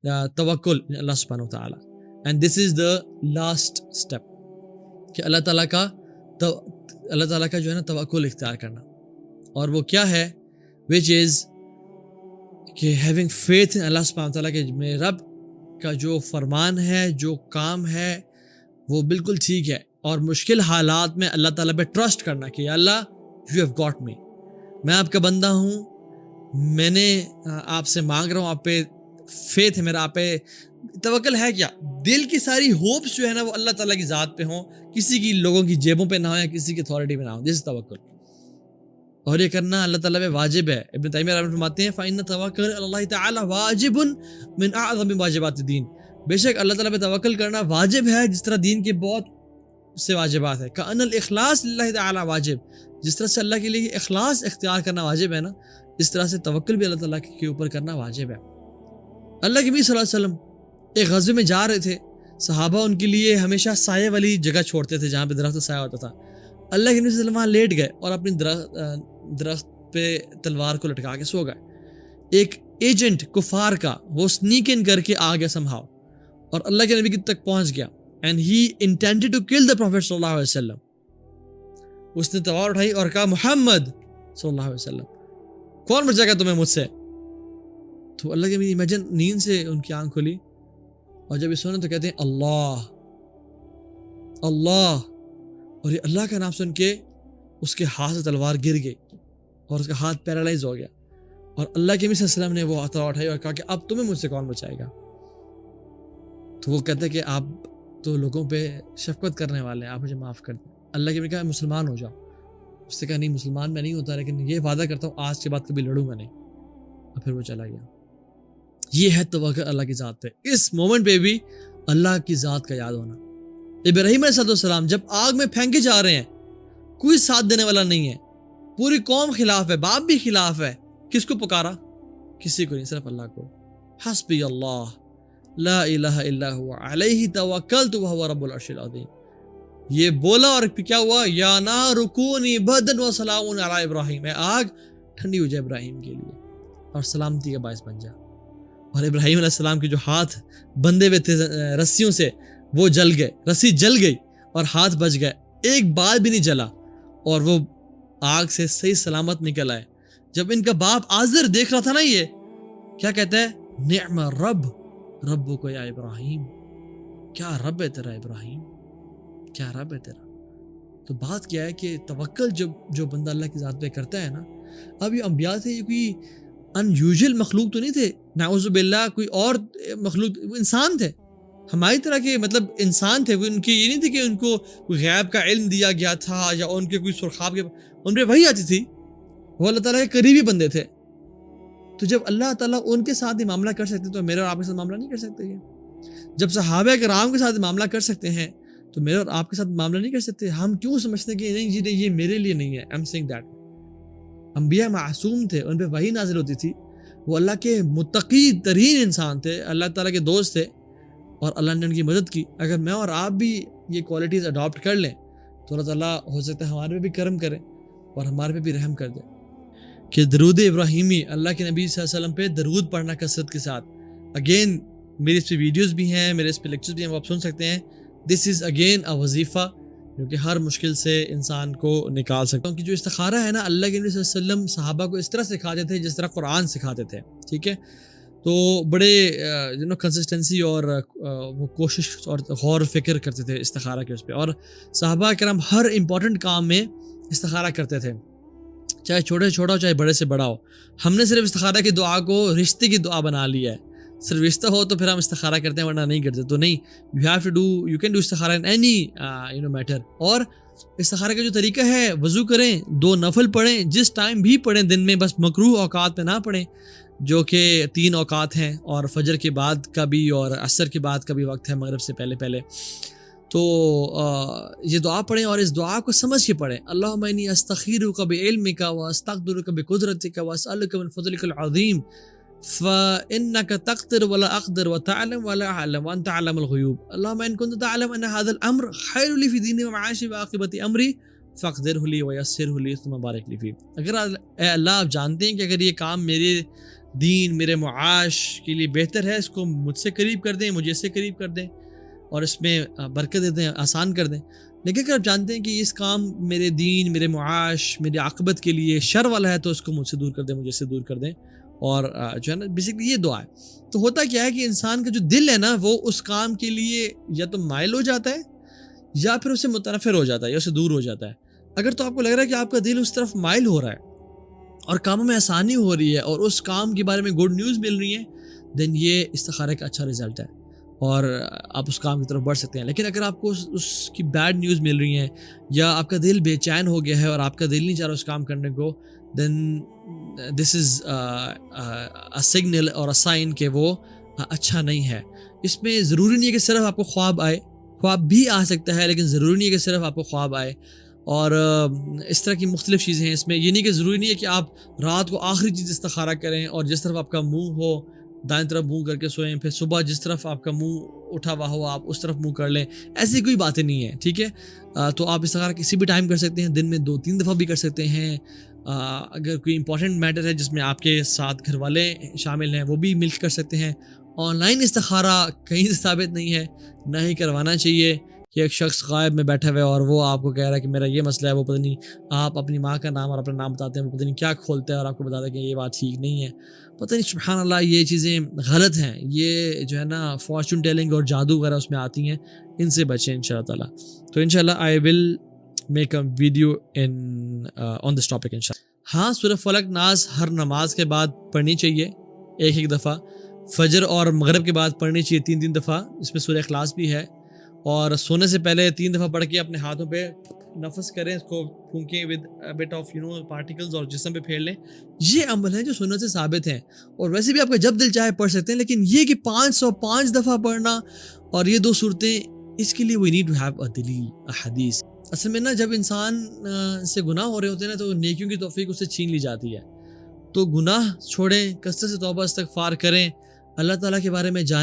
توکل اللہ سبحانہ وتعالی. And this is the last step کہ اللہ تعالیٰ کا جو ہے نا توکل اختیار کرنا. اور وہ کیا ہے؟ وچ از کہ ہیونگ فیتھ ان اللہ سبحانہ وتعالی کہ میرے رب کا جو فرمان ہے، جو کام ہے وہ بالکل ٹھیک ہے. اور مشکل حالات میں اللہ تعالیٰ پہ ٹرسٹ کرنا کہ یا اللہ یو ہیو گاٹ می، میں آپ کا بندہ ہوں، میں نے آپ سے مانگ رہا ہوں، آپ پہ فیتھ ہے میرا، آپ پہ توکل ہے. کیا دل کی ساری ہوپس جو ہے نا وہ اللہ تعالیٰ کی ذات پہ ہوں، کسی کی لوگوں کی جیبوں پہ نہ ہو یا کسی کی اتھارٹی پہ نہ ہو. دس از توکل. اور یہ کرنا اللہ تعالیٰ پہ واجب ہے. ابن تیمیہ رحمۃ اللہ فرماتے ہیں فَإِنَّ التَّوَكُّلَ عَلَى اللَّهِ تَعَالَى وَاجِبٌ مِنْ أَعْظَمِ واجبات الدین. بے شک اللہ تعالیٰ پہ توکل کرنا واجب ہے جس طرح دین کے بہت سے واجبات ہے. كأن الإخلاص للہ تعالیٰ واجب، جس طرح سے اللہ کے لیے اخلاص اختیار کرنا واجب ہے نا، اس طرح سے توکل بھی اللہ تعالیٰ کے اوپر کرنا واجب ہے. اللہ کے نبی صلی اللہ علیہ وسلم ایک غزوے میں جا رہے تھے، صحابہ ان کے لیے ہمیشہ سائے والی جگہ چھوڑتے تھے جہاں پہ درخت سایہ ہوتا تھا. اللہ کے نبی صلی اللہ علیہ وسلم وہاں لیٹ گئے اور اپنی درخت پہ تلوار کو لٹکا کے سو گئے. ایک ایجنٹ کفار کا وہ سنیک ان کر کے آ گیا سمہاؤ اور اللہ کے نبی کی تک پہنچ گیا. And he intended to kill the prophet صلی اللہ علیہ وسلم. اس نے تلوار اٹھائی اور کہا محمد صلی اللہ علیہ وسلم کون بچائے گا تمہیں مجھ سے. تو اللہ کے نبی امیجن نیند سے ان کی آنکھ کھلی اور جب یہ سونے تو کہتے ہیں اللہ اللہ، اور یہ اللہ کا نام سن کے اس کے ہاتھ سے تلوار گر گئی اور اس کا ہاتھ پیرالائز ہو گیا. اور اللہ کے نبی صلی اللہ علیہ وسلم نے وہ تلوار اٹھائی اور کہا کہ اب تمہیں مجھ سے کون بچائے گا. تو وہ کہتے ہیں کہ آپ تو لوگوں پہ شفقت کرنے والے ہیں، آپ مجھے معاف کر دیں. اللہ کے نبی کہا مسلمان ہو جاؤ. اس نے کہا نہیں مسلمان میں نہیں ہوتا، لیکن یہ وعدہ کرتا ہوں آج کے بعد کبھی لڑوں گا نہیں. اور پھر وہ چلا گیا. یہ ہے توکل اللہ کی ذات پہ. اس مومنٹ پہ بھی اللہ کی ذات کا یاد ہونا. ابراہیم علیہ السلام جب آگ میں پھینکے جا رہے ہیں، کوئی ساتھ دینے والا نہیں ہے، پوری قوم خلاف ہے، باپ بھی خلاف ہے. کس کو پکارا؟ کسی کو نہیں، صرف اللہ کو. حسبی اللہ لا الہ الا هو علیہ توکلت وہو رب العرش العظیم. یہ بولا اور کیا ہوا؟ یا نار کونی بردا وسلام علی ابراہیم. اے آگ ٹھنڈی ہو جائے ابراہیم کے لیے اور سلامتی کا باعث بن جا. اور ابراہیم علیہ السلام کے جو ہاتھ بندھے ہوئے تھے رسیوں سے وہ جل گئے، رسی جل گئی اور ہاتھ بچ گئے، ایک بال بھی نہیں جلا اور وہ آگ سے صحیح سلامت نکل آئے. جب ان کا باپ آزر دیکھ رہا تھا نا، یہ کیا کہتا ہے؟ نعم رب ربو کو یا ابراہیم. کیا رب ہے تیرا ابراہیم، کیا رب ہے تیرا. تو بات کیا ہے کہ توکل جو بندہ اللہ کی ذات پہ کرتا ہے نا، اب یہ انبیاء تھے، یہ کوئی ان یوزل مخلوق تو نہیں تھے، نعوذ باللہ کوئی اور مخلوق، وہ انسان تھے ہماری طرح کے، مطلب انسان تھے. ان کی یہ نہیں تھی کہ ان کو کوئی غیب کا علم دیا گیا تھا یا ان کے کوئی سرخاب کے ان پہ وحی آتی تھی. وہ اللہ تعالیٰ کے قریبی بندے تھے. تو جب اللہ تعالیٰ ان کے ساتھ ہی معاملہ کر سکتے تو میرے اور آپ کے ساتھ معاملہ نہیں کر سکتے. جب صحابہ کرام کے ساتھ معاملہ کر سکتے ہیں تو میرے اور آپ کے ساتھ معاملہ نہیں کر سکتے. ہم کیوں سمجھتے ہیں کہ نہیں جی نہیں یہ میرے لیے نہیں ہے. I'm saying that انبیاء معصوم تھے، ان پہ وحی نازل ہوتی تھی، وہ اللہ کے متقی ترین انسان تھے، اللہ تعالیٰ کے دوست تھے اور اللہ نے ان کی مدد کی. اگر میں اور آپ بھی یہ کوالٹیز اڈاپٹ کر لیں تو اللہ تعالیٰ ہو سکتا ہے ہمارے پہ بھی کرم کرے اور ہمارے پہ بھی رحم کر دے. کہ درود ابراہیمی، اللہ کے نبی صلی اللہ علیہ وسلم پہ درود پڑھنا کثرت کے ساتھ. اگین میرے اس پہ ویڈیوز بھی ہیں، میرے اس پہ لیکچرز بھی ہیں، وہ آپ سن سکتے ہیں. دس از اگین اے وظیفہ جو کہ ہر مشکل سے انسان کو نکال سکتا ہوں. کہ جو استخارہ ہے نا، اللہ کے نبی صلی اللہ علیہ وسلم صحابہ کو اس طرح سکھاتے تھے جس طرح قرآن سکھاتے تھے. ٹھیک ہے، تو بڑے کنسسٹنسی اور وہ کوشش اور غور و فکر کرتے تھے استخارہ کے اس پہ. اور صحابہ کرام ہر امپورٹنٹ کام میں استخارہ کرتے تھے، چاہے چھوٹے سے چھوٹا ہو چاہے بڑے سے بڑا ہو. ہم نے صرف استخارہ کی دعا کو رشتے کی دعا بنا لیا ہے. صرف رشتہ ہو تو پھر ہم استخارہ کرتے ہیں، ورنہ نہیں کرتے. تو نہیں، یو کین ڈو استخارہ ان اینی میٹر. اور استخارہ کا جو طریقہ ہے، وضو کریں، 2 نفل پڑھیں، جس ٹائم بھی پڑھیں دن میں، بس مکروہ اوقات پہ نہ پڑھیں جو کہ 3 اوقات ہیں، اور فجر کے بعد کا بھی اور عصر کے بعد کا بھی وقت ہے، مغرب سے پہلے. تو یہ دعا پڑھیں اور اس دعا کو سمجھ کے پڑھیں. اللہم انی استخیرک بعلمک واستقدرک بقدرتک واسألک من فضلک العظیم فإنك تقدر ولا أقدر وتعلم ولا أعلم وأنت أعلم الغيوب. اللهم إن كنت تعلم أن هذا الأمر خير لي في ديني ومعاشي وعاقبة أمري فقدرہ لی ویسرہ لی ثم بارک لی فیہ. اگر اے اللہ آپ جانتے ہیں کہ اگر یہ کام میرے دین میرے معاش کے لیے بہتر ہے، اس کو مجھ سے قریب کر دیں، مجھے اس سے قریب کر دیں اور اس میں برکت دے دیں، آسان کر دیں. لیکن اگر آپ جانتے ہیں کہ اس کام میرے دین میرے معاش میری عاقبت کے لیے شر والا ہے تو اس کو مجھ سے دور کر دیں، مجھے اس سے دور کر دیں. اور جو ہے نا بیسکلی یہ دعا ہے. تو ہوتا کیا ہے کہ انسان کا جو دل ہے نا وہ اس کام کے لیے یا تو مائل ہو جاتا ہے یا پھر اسے متنفر ہو جاتا ہے یا اسے دور ہو جاتا ہے. اگر تو آپ کو لگ رہا ہے کہ آپ کا دل اس طرف مائل ہو رہا ہے اور کاموں میں آسانی ہو رہی ہے اور اس کام کے بارے میں گڈ نیوز مل رہی ہے، دین یہ استخارہ کا اچھا رزلٹ ہے اور آپ اس کام کی طرف بڑھ سکتے ہیں. لیکن اگر آپ کو اس کی بیڈ نیوز مل رہی ہیں یا آپ کا دل بے چین ہو گیا ہے اور آپ کا دل نہیں چاہ رہا اس کام کرنے کو، دین دس از اے سگنل اور اے سائن کہ وہ اچھا نہیں ہے. اس میں ضروری نہیں ہے کہ صرف آپ کو خواب آئے، خواب بھی آ سکتا ہے لیکن ضروری نہیں ہے کہ صرف آپ کو خواب آئے. اور اس طرح کی مختلف چیزیں ہیں اس میں. یہ نہیں کہ ضروری نہیں ہے کہ آپ رات کو آخری چیز استخارہ کریں اور جس طرف آپ کا منہ ہو دائیں طرف منہ کر کے سوئیں، پھر صبح جس طرف آپ کا منہ اٹھا ہوا ہو آپ اس طرف منہ کر لیں. ایسی کوئی باتیں نہیں ہیں، ٹھیک ہے. تو آپ استخارہ کسی بھی ٹائم کر سکتے ہیں، دن میں 2-3 دفعہ بھی کر سکتے ہیں. اگر کوئی امپورٹنٹ میٹر ہے جس میں آپ کے ساتھ گھر والے شامل ہیں وہ بھی مل کر سکتے ہیں. آن لائن استخارہ کہیں سے ثابت نہیں ہے، نہ ہی کروانا چاہیے کہ ایک شخص غائب میں بیٹھا ہوا ہے اور وہ آپ کو کہہ رہا ہے کہ میرا یہ مسئلہ ہے، وہ پتہ نہیں آپ اپنی ماں کا نام اور اپنا نام بتاتے ہیں، وہ پتہ نہیں کیا کھولتا ہے اور آپ کو بتاتا ہے کہ یہ بات ٹھیک نہیں ہے. پتہ نہیں سبحان اللہ یہ چیزیں غلط ہیں. یہ جو ہے نا فارچون ٹیلنگ اور جادو وغیرہ اس میں آتی ہیں، ان سے بچیں انشاءاللہ تعالیٰ. تو انشاءاللہ I will make a video on this topic انشاءاللہ. ہاں، سورہ فلق ناس ہر نماز کے بعد پڑھنی چاہیے ایک دفعہ. فجر اور مغرب کے بعد پڑھنی چاہیے 3 دفعہ. اس میں سورہ اخلاص بھی ہے. اور سونے سے پہلے 3 دفعہ پڑھ کے اپنے ہاتھوں پہ نفس کریں، اس کو پھونکیں ود بٹ آف پارٹیکلز اور جسم پہ پھیر لیں. یہ عمل ہیں جو سنت سے ثابت ہیں اور ویسے بھی آپ کا جب دل چاہے پڑھ سکتے ہیں. لیکن یہ کہ 505 دفعہ پڑھنا اور یہ 2 صورتیں، اس کے لیے we need to have a دلیل، اے حدیث. اصل میں نا جب انسان سے گناہ ہو رہے ہوتے ہیں نا تو نیکیوں کی توفیق اس سے چھین لی جاتی ہے. تو گناہ چھوڑیں، کثرت سے توبہ استغفار کریں، اللہ تعالیٰ کے بارے میں جانیں.